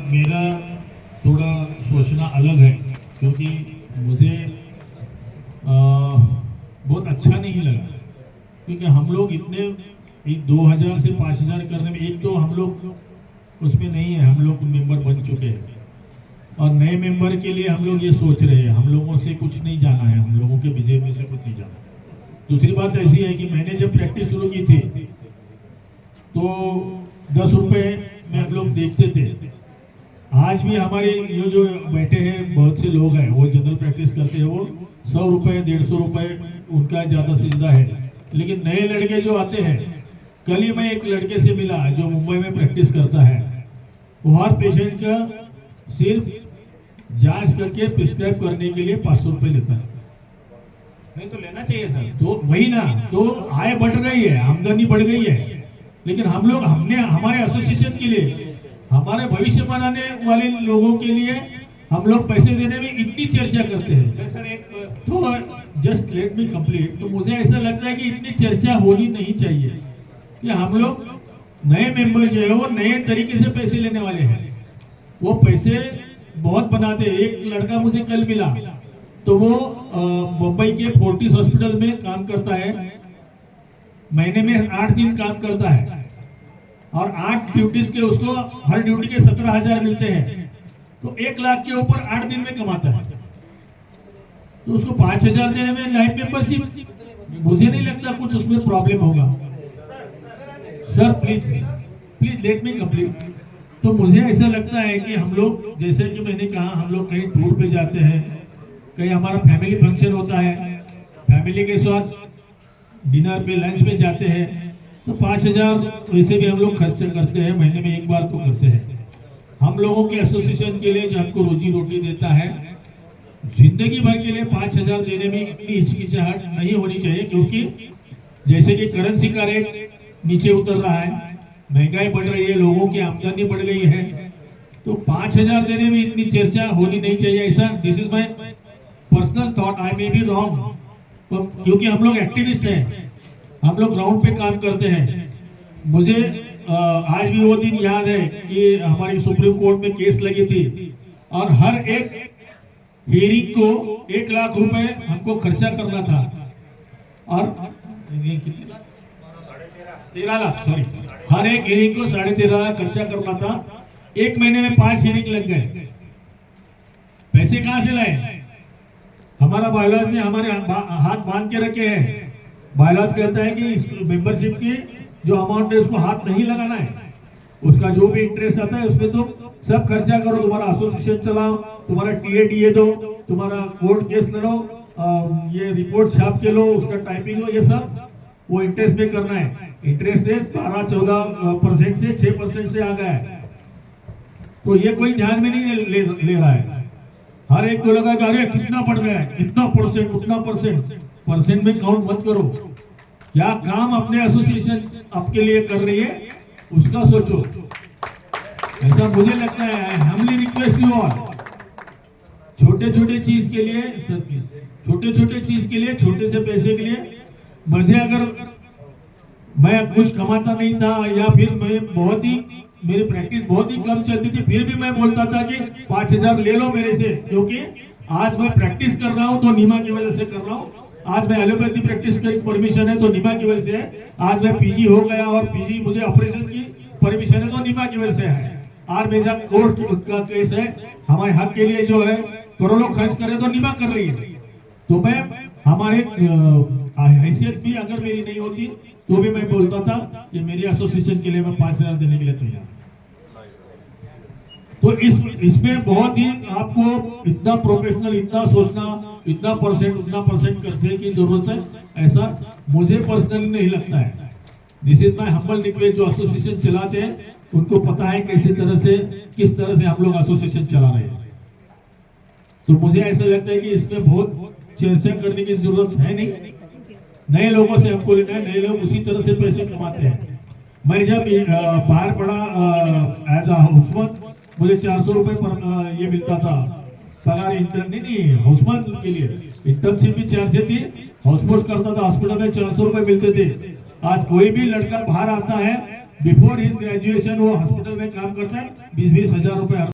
मेरा थोड़ा सोचना अलग है, क्योंकि मुझे बहुत अच्छा नहीं लगा, क्योंकि हम लोग इतने 2000 से 5000 करने में, एक तो हम लोग उसमें नहीं है, हम लोग मेंबर बन चुके हैं और नए मेंबर के लिए हम लोग ये सोच रहे हैं, हम लोगों से कुछ नहीं जाना है, हम लोगों के बीजेपी से कुछ नहीं जाना। दूसरी बात ऐसी है कि मैंने जब प्रैक्टिस शुरू की थी तो 10 रुपए में हम लोग देखते थे। आज भी हमारे ये जो बैठे हैं बहुत से लोग हैं, वो जनरल प्रैक्टिस करते हैं, वो 100 रुपए 150 रुपए उनका ज़्यादा से ज़्यादा है। लेकिन नए लड़के जो आते हैं, कल ही मैं एक लड़के से मिला जो मुंबई में प्रैक्टिस करता है, वो हर पेशेंट का सिर्फ जांच करके प्रिस्क्राइब करने के लिए 500 रुपए लेता है। नहीं तो लेना चाहिए सर। तो वही ना, तो आय बढ़ गई है, आमदनी बढ़ गई है, लेकिन हम लोग हमने हमारे एसोसिएशन के लिए, हमारे भविष्य बनाने वाले लोगों के लिए हम लोग पैसे देने में इतनी चर्चा करते हैं। सर एक तो जस्ट लेट मी कंप्लीट। तो मुझे ऐसा लगता है कि इतनी चर्चा होनी नहीं चाहिए कि हम लोग नए मेंबर जो है वो नए तरीके से पैसे लेने वाले हैं, वो पैसे बहुत बनाते हैं। एक लड़का मुझे कल मिला, तो वो मुंबई के फोर्टिस हॉस्पिटल में काम करता है, महीने में 8 दिन काम करता है और 8 ड्यूटीज के उसको हर ड्यूटी के 17,000 मिलते हैं, तो 1 लाख के ऊपर 8 दिन में कमाता है। तो उसको 5,000 देने में लाइफ मेंबरशिप, मुझे नहीं लगता कुछ उसमें प्रॉब्लम होगा। Sir please let me complete. तो मुझे ऐसा लगता है कि हम लोग, जैसे कि मैंने कहा, हम लोग कहीं टूर पे जाते हैं, कहीं हमारा फैमिली फंक्शन होता है, फैमिली के साथ डिनर पे लंच पे जाते हैं, तो 5,000 वैसे भी हम लोग खर्च करते हैं, महीने में एक बार तो करते हैं। हम लोगों के एसोसिएशन के लिए जो हमको रोजी रोटी देता है, जिंदगी भर के लिए 5,000 देने में इतनी हिचकिचाहट नहीं होनी चाहिए, क्योंकि जैसे कि करेंसी का रेट नीचे उतर रहा है, महंगाई बढ़ रही है, लोगों की आमदनी बढ़ गई है, तो 5,000 देने में इतनी चर्चा होनी नहीं चाहिए। ऐसा this is my personal thought, I may be wrong, क्योंकि हम लोग एक्टिविस्ट हैं, हम लोग ग्राउंड पे काम करते हैं। मुझे आज भी वो दिन याद है कि हमारी सुप्रीम कोर्ट में केस लगी थी और हर एक हियरिंग को 1 लाख रुपए हमको खर्चा करना था, और 13 लाख, सॉरी, हर एक हियरिंग को 13.5 लाख खर्चा करना था। 1 महीने में 5 हियरिंग लग गए। पैसे कहां से लाए? हमारा बायलॉज ने हमारे हाथ बांध के रखे हैं। बायलॉज कहता है कि इस मेंबरशिप की जो अमाउंट है उसको हाथ नहीं लगाना है, उसका जो भी इंटरेस्ट आता है उसमें तुम सब खर्चा करो, तुम्हारा एसोसिएशन चलाओ, तुम्हारा टीए दो, तुम्हारा कोर्ट केस लड़ो, ये रिपोर्ट छाप के लो, उसका टाइपिंग हो, ये सब वो इंटरेस्ट में करना है। इंटरेस्ट रेट 12-14% से 6% से आ गया है, तो ये कोई ध्यान में नहीं ले रहा है। हर एक को लगा कि अरे कितना बढ़ गया है, इतना परसेंट, उतना परसेंट में काउंट मत करो। क्या काम अपने एसोसिएशन आपके लिए कर रही है उसका सोचो, ऐसा मुझे लगता है। हमली रिक्वेस्ट यू ऑल, छोटे छोटे चीज के लिए, छोटे चीज के लिए, छोटे से पैसे के लिए, मुझे अगर मैं कुछ कमाता नहीं था या फिर मैं मेरी प्रैक्टिस बहुत ही कम चलती थी, फिर भी मैं बोलता था कि 5,000 ले लो मेरे से, क्योंकि आज मैं प्रैक्टिस कर रहा हूं तो नीमा की वजह से कर रहा हूं। आज मैं एलोपैथी प्रैक्टिस की परमिशन है तो नीमा की वजह से है। आज मैं पीजी हो गया और पीजी मुझे ऑपरेशन की परमिशन है तो नीमा की वजह से है। आज मेरा कोर्ट का केस है, हमारे हक के लिए जो है करोड़ों खर्च करे तो नीमा कर रही है। तो मैं हमारे हैसियत भी अगर मेरी नहीं होती तो भी मैं बोलता था कि मेरी एसोसिएशन के लिए मैं 5,000 देने के लिए तैयार। तो इसमें बहुत ही आपको इतना प्रोफेशनल, इतना सोचना, इतना परसेंट, उतना परसेंट करने की जरूरत है, ऐसा मुझे पर्सनली नहीं लगता है। This is my humble request. जो एसोसिएशन चलाते हैं उनको पता है किस तरह से हम लोग एसोसिएशन चला रहे हैं। तो मुझे ऐसा लगता है कि इसमें बहुत चर्चा करने की जरूरत है नहीं। नए लोगों से हमको लेना है, नए लोग उसी तरह से पैसे कमाते हैं। मैं जब बाहर पढ़ा एज अ हाउसमैन, मुझे 400 रुपए पर ये मिलता था पगार। नहीं हाउसमैन के लिए इंटर्नशिप भी 400 थी, हाउसपोस्ट करता था हॉस्पिटल में, 400 रुपए मिलते थे। आज कोई भी लड़का बाहर आता है, बिफोर हिज ग्रेजुएशन वो हॉस्पिटल में काम करता है, 20-20 हजार रुपए